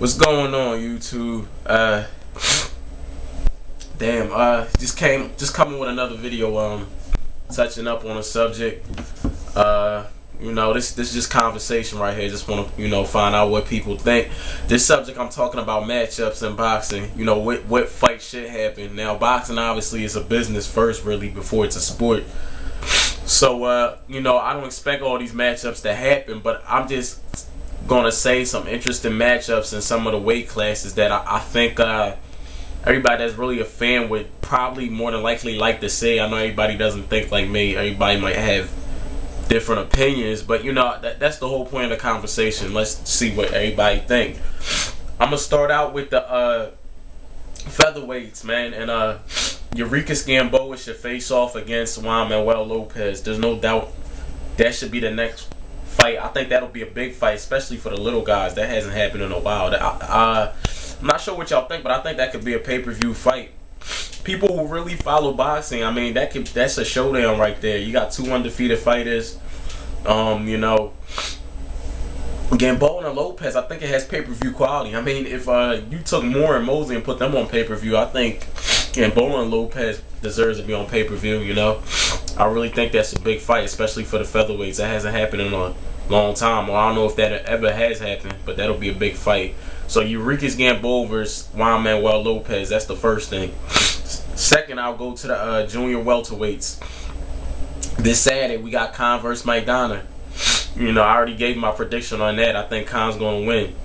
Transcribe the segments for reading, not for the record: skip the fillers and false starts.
What's going on, YouTube? Just coming with another video, touching up on a subject. This just conversation right here. Just want to, find out what people think. This subject I'm talking about matchups in boxing. What fight should happen. Now, boxing obviously is a business first, really, before it's a sport. So, I don't expect all these matchups to happen, but I'm just gonna say some interesting matchups in some of the weight classes that I think everybody that's really a fan would probably more than likely like to see. I know everybody doesn't think like me. Everybody might have different opinions, but that's the whole point of the conversation. Let's see what everybody think. I'm gonna start out with the featherweights, man, and Eureka's Gamboa should face off against Juan Manuel Lopez. There's no doubt that should be the next fight. I think that'll be a big fight, especially for the little guys. That hasn't happened in a while. I'm not sure what y'all think, but I think that could be a pay-per-view fight. People who really follow boxing, I mean, that's a showdown right there. You got two undefeated fighters. Gamboa and Lopez, I think it has pay-per-view quality. I mean, if you took Moore and Mosley and put them on pay-per-view, I think Gamboa and Lopez deserves to be on pay-per-view, I really think that's a big fight, especially for the featherweights. That hasn't happened in a long time. Well, I don't know if that ever has happened, but that'll be a big fight. So Eureka's Gamboa versus Juan Manuel Lopez. That's the first thing. Second, I'll go to the junior welterweights. This Saturday, we got Khan versus Maidana. I already gave my prediction on that. I think Khan's going to win.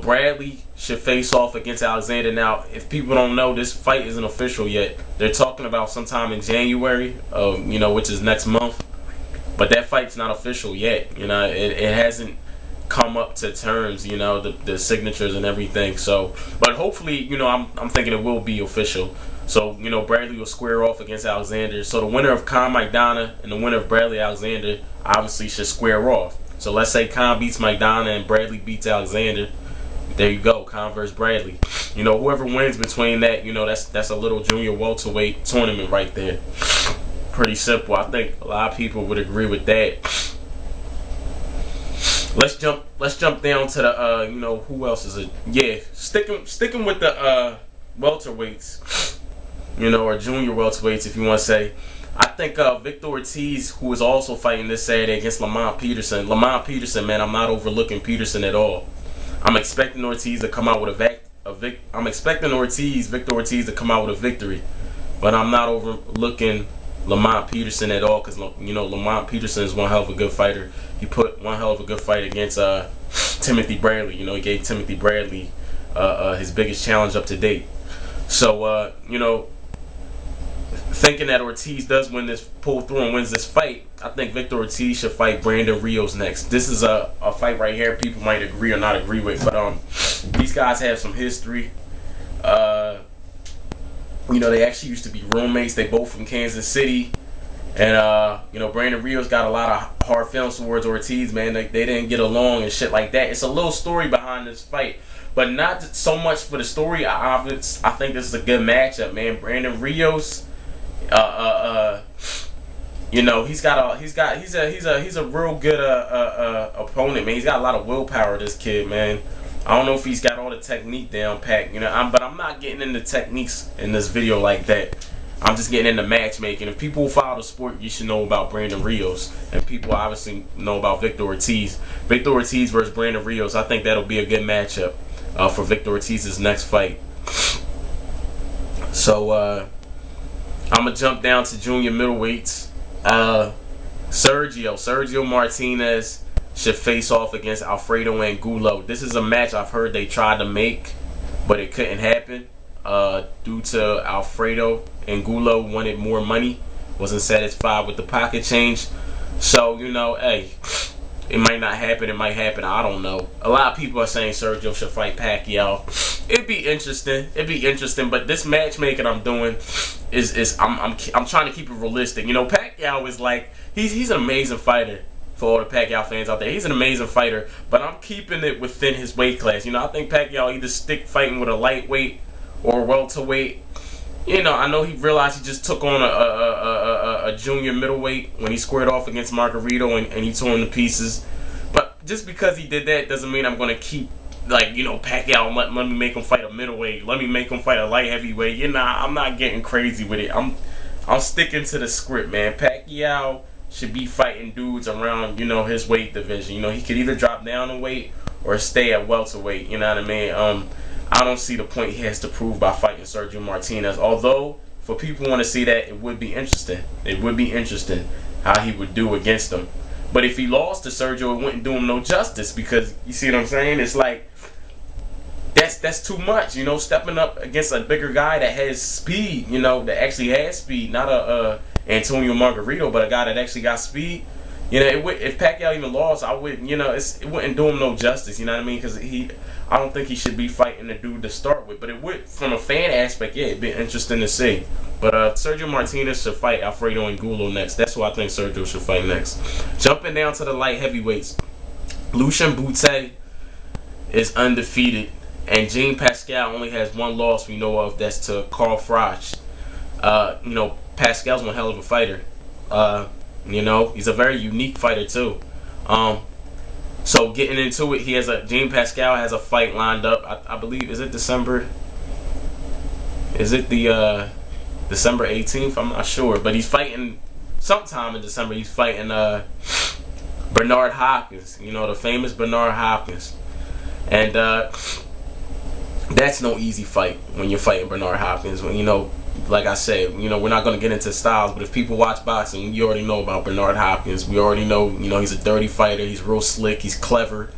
Bradley should face off against Alexander. Now, if people don't know, this fight isn't official yet. They're talking about sometime in January, which is next month. But that fight's not official yet. It hasn't come up to terms, the signatures and everything. So, but hopefully, I'm thinking it will be official. So, Bradley will square off against Alexander. So the winner of Khan Maidana and the winner of Bradley Alexander obviously should square off. So let's say Khan beats Maidana and Bradley beats Alexander. There you go, Khan versus Bradley. Whoever wins between that, that's a little junior welterweight tournament right there. Pretty simple. I think a lot of people would agree with that. Let's jump down to the who else is it? Yeah, sticking with the welterweights, or junior welterweights if you want to say. I think Victor Ortiz, who is also fighting this Saturday against Lamont Peterson. Lamont Peterson, man, I'm not overlooking Peterson at all. I'm expecting Ortiz to come out with Victor Ortiz to come out with a victory, but I'm not overlooking Lamont Peterson at all, because Lamont Peterson is one hell of a good fighter. He put one hell of a good fight against Timothy Bradley. He gave Timothy Bradley his biggest challenge up to date. So thinking that Ortiz does pull through and wins this fight, I think Victor Ortiz should fight Brandon Rios next. This is a fight right here people might agree or not agree with, but these guys have some history. They actually used to be roommates. They both from Kansas City. And, Brandon Rios got a lot of hard feelings towards Ortiz, man. They didn't get along and shit like that. It's a little story behind this fight, but not so much for the story. I think this is a good matchup, man. Brandon Rios, he's a real good opponent, man. He's got a lot of willpower, this kid, man. I don't know if he's got all the technique down packed, but I'm not getting into techniques in this video like that. I'm just getting into matchmaking. If people follow the sport, you should know about Brandon Rios, and people obviously know about Victor Ortiz. Victor Ortiz versus Brandon Rios, I think that'll be a good matchup for Victor Ortiz's next fight. So I'm gonna jump down to junior middleweights. Sergio Martinez should face off against Alfredo Angulo. This is a match I've heard they tried to make, but it couldn't happen due to Alfredo Angulo wanted more money, wasn't satisfied with the pocket change. So, hey, it might not happen, it might happen, I don't know. A lot of people are saying Sergio should fight Pacquiao. It'd be interesting, but this matchmaking I'm doing is I'm trying to keep it realistic. Pacquiao is like, he's an amazing fighter. For all the Pacquiao fans out there, he's an amazing fighter, but I'm keeping it within his weight class. I think Pacquiao either stick fighting with a lightweight or a welterweight. I know he realized he just took on a junior middleweight when he squared off against Margarito and he tore him to pieces. But just because he did that doesn't mean I'm going to keep like, you know, Pacquiao, let me make him fight a middleweight. Let me make him fight a light heavyweight. You know, I'm not getting crazy with it. I'm sticking to the script, man. Pacquiao should be fighting dudes around, you know, his weight division. You know, he could either drop down in weight or stay at welterweight. You know what I mean? I don't see the point he has to prove by fighting Sergio Martinez. Although, for people who want to see that, it would be interesting. It would be interesting how he would do against him. But if he lost to Sergio, it wouldn't do him no justice, because you see what I'm saying? It's like, that's too much, you know, stepping up against a bigger guy that has speed, you know, that actually has speed, not a Antonio Margarito, but a guy that actually got speed. You know, if Pacquiao even lost, I wouldn't, you know, it wouldn't do him no justice, you know what I mean? Because I don't think he should be fighting the dude to start with. But it would, from a fan aspect, yeah, it'd be interesting to see. But Sergio Martinez should fight Alfredo Angulo next. That's who I think Sergio should fight next. Jumping down to the light heavyweights, Lucian Bute is undefeated, and Jean Pascal only has one loss we know of. That's to Carl Froch. You know, Pascal's one hell of a fighter. You know, he's a very unique fighter too. So getting into it, Jean Pascal has a fight lined up. I believe, is it December? Is it the December 18th? I'm not sure, but he's fighting sometime in December. He's fighting Bernard Hopkins. You know, the famous Bernard Hopkins, and that's no easy fight when you're fighting Bernard Hopkins. When, you know, like I said, you know, we're not going to get into styles, but if people watch boxing, you already know about Bernard Hopkins. We already know, you know, he's a dirty fighter. He's real slick. He's clever.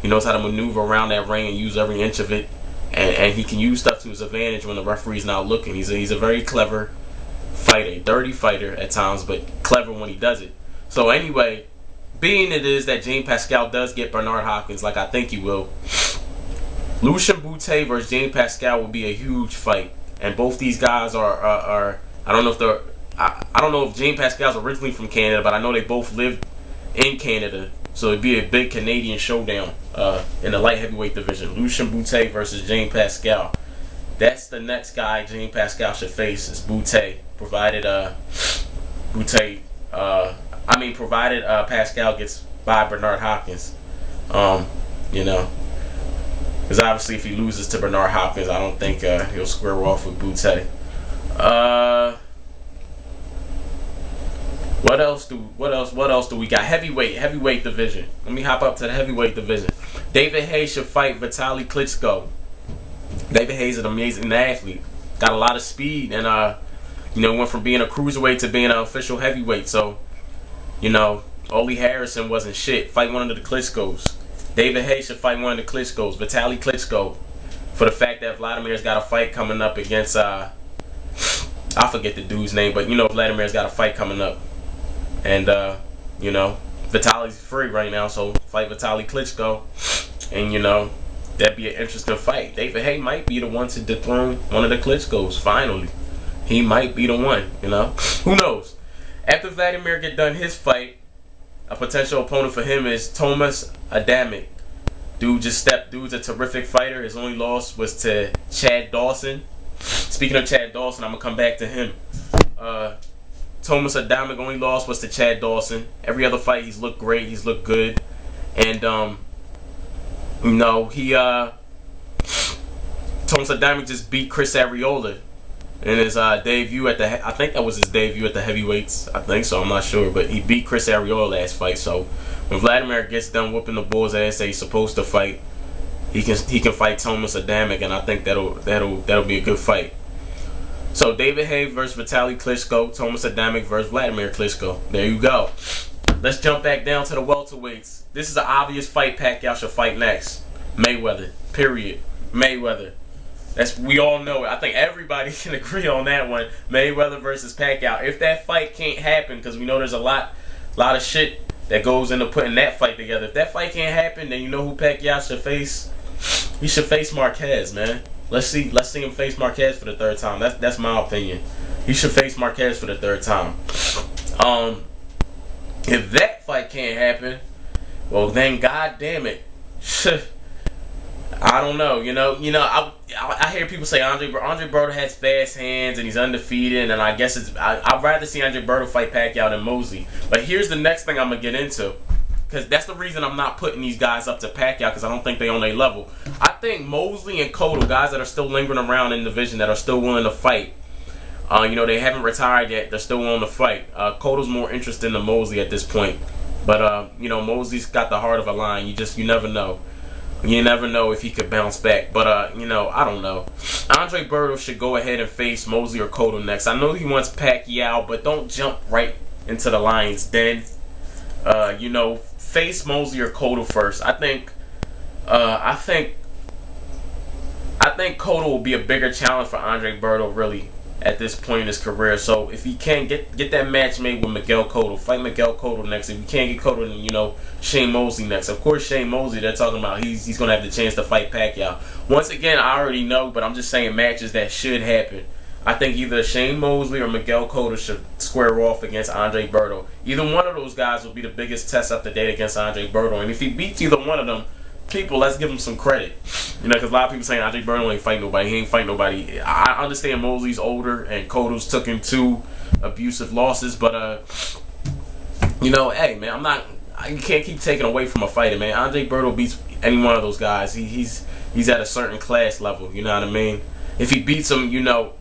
He knows how to maneuver around that ring and use every inch of it. And he can use stuff to his advantage when the referee's not looking. He's a very clever fighter, dirty fighter at times, but clever when he does it. So anyway, being it is that Jean Pascal does get Bernard Hopkins, like I think he will, Lucian Bute versus Jean Pascal will be a huge fight. And both these guys are I don't know if they're I don't know if Jean Pascal's originally from Canada, but I know they both lived in Canada, so it'd be a big Canadian showdown in the light heavyweight division. Lucian Bute versus Jean Pascal. That's the next guy Jean Pascal should face, is Bute, provided Pascal gets by Bernard Hopkins. You know, because obviously if he loses to Bernard Hopkins, I don't think he'll square off with Bute. What else do we got? Heavyweight division. Let me hop up to the heavyweight division. David Hayes should fight Vitaly Klitschko. David Hayes is an amazing athlete. Got a lot of speed, and you know, went from being a cruiserweight to being an official heavyweight. So, you know, Ole Harrison wasn't shit. Fight one of the Klitschkos. David Hayes should fight one of the Klitschkos, Vitaly Klitschko, for the fact that Vladimir's got a fight coming up against I forget the dude's name, but you know, Vladimir's got a fight coming up, and you know, Vitaly's free right now, so fight Vitaly Klitschko, and you know, that'd be an interesting fight. David Hayes might be the one to dethrone one of the Klitschkos. Finally, he might be the one. You know, who knows? After Vladimir get done his fight, a potential opponent for him is Thomas Adamic. Dude's a terrific fighter. His only loss was to Chad Dawson. Speaking of Chad Dawson, I'm gonna come back to him. Thomas Adamic only loss was to Chad Dawson. Every other fight he's looked great. He's looked good, and you know, Thomas Adamic just beat Chris Arreola in his debut at I think that was his debut at the heavyweights. I think so. I'm not sure, but he beat Chris Arreola last fight. So when Vladimir gets done whooping the bull's ass that he's supposed to fight, he can fight Thomas Adamic, and I think that'll be a good fight. So David Hayes versus Vitaly Klitschko, Thomas Adamic versus Vladimir Klitschko. There you go. Let's jump back down to the welterweights. This is an obvious fight Pacquiao should fight next. Mayweather. Period. Mayweather. We all know it. I think everybody can agree on that one. Mayweather versus Pacquiao. If that fight can't happen, because we know there's a lot of shit that goes into putting that fight together. If that fight can't happen, then you know who Pacquiao should face? He should face Marquez, man. Let's see him face Marquez for the third time. That's my opinion. He should face Marquez for the third time. If that fight can't happen, well then, god damn it. I don't know. You know. I hear people say Andre Berto has fast hands and he's undefeated, and I guess I'd rather see Andre Berto fight Pacquiao than Mosley. But here's the next thing I'm gonna get into. because that's the reason I'm not putting these guys up to Pacquiao, because I don't think they on their level. I think Mosley and Cotto, guys that are still lingering around in the division, that are still willing to fight. You know, they haven't retired yet. They're still willing to fight. Cotto's more interested in Mosley at this point. But, you know, Mosley's got the heart of a lion. You never know. You never know if he could bounce back. But, you know, I don't know. Andre Berto should go ahead and face Mosley or Cotto next. I know he wants Pacquiao, but don't jump right into the lion's den. You know, face Mosley or Cotto first. I think Cotto will be a bigger challenge for Andre Berto, really, at this point in his career. So if he can't get that match made with Miguel Cotto, fight Miguel Cotto next. If you can't get Cotto, then, you know, Shane Mosley next. Of course, Shane Mosley, they're talking about he's going to have the chance to fight Pacquiao. Once again, I already know, but I'm just saying matches that should happen. I think either Shane Mosley or Miguel Cotto should square off against Andre Berto. Either one of those guys will be the biggest test up to date against Andre Berto. And if he beats either one of them, people, let's give him some credit. You know, because a lot of people saying Andre Berto ain't fight nobody. He ain't fight nobody. I understand Mosley's older and Cotto's took in 2 abusive losses, but you know, hey man, you can't keep taking away from a fighter, man. Andre Berto beats any one of those guys. He's at a certain class level. You know what I mean? If he beats him, you know,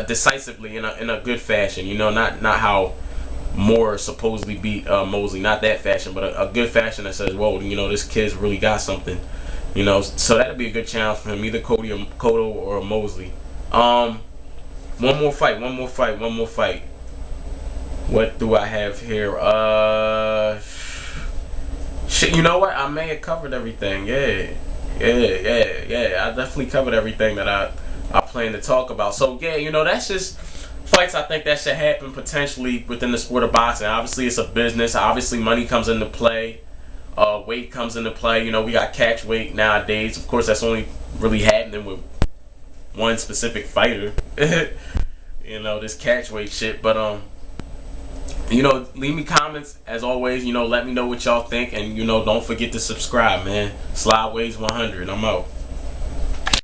decisively in a good fashion. You know, not how Moore supposedly beat Mosley, not that fashion, but a good fashion that says, whoa, you know, this kid's really got something. You know, so that'd be a good challenge for him, either Cotto or Mosley. One more fight. What do I have here? Shit, you know what? I may have covered everything. Yeah. I definitely covered everything that I plan to talk about. So yeah, you know, that's just fights I think that should happen potentially within the sport of boxing. Obviously, it's a business. Obviously, money comes into play. Weight comes into play. You know, we got catch weight nowadays. Of course, that's only really happening with one specific fighter. You know, this catch weight shit. But you know, leave me comments as always. You know, let me know what y'all think, and you know, don't forget to subscribe, man. Slideways 100. I'm out.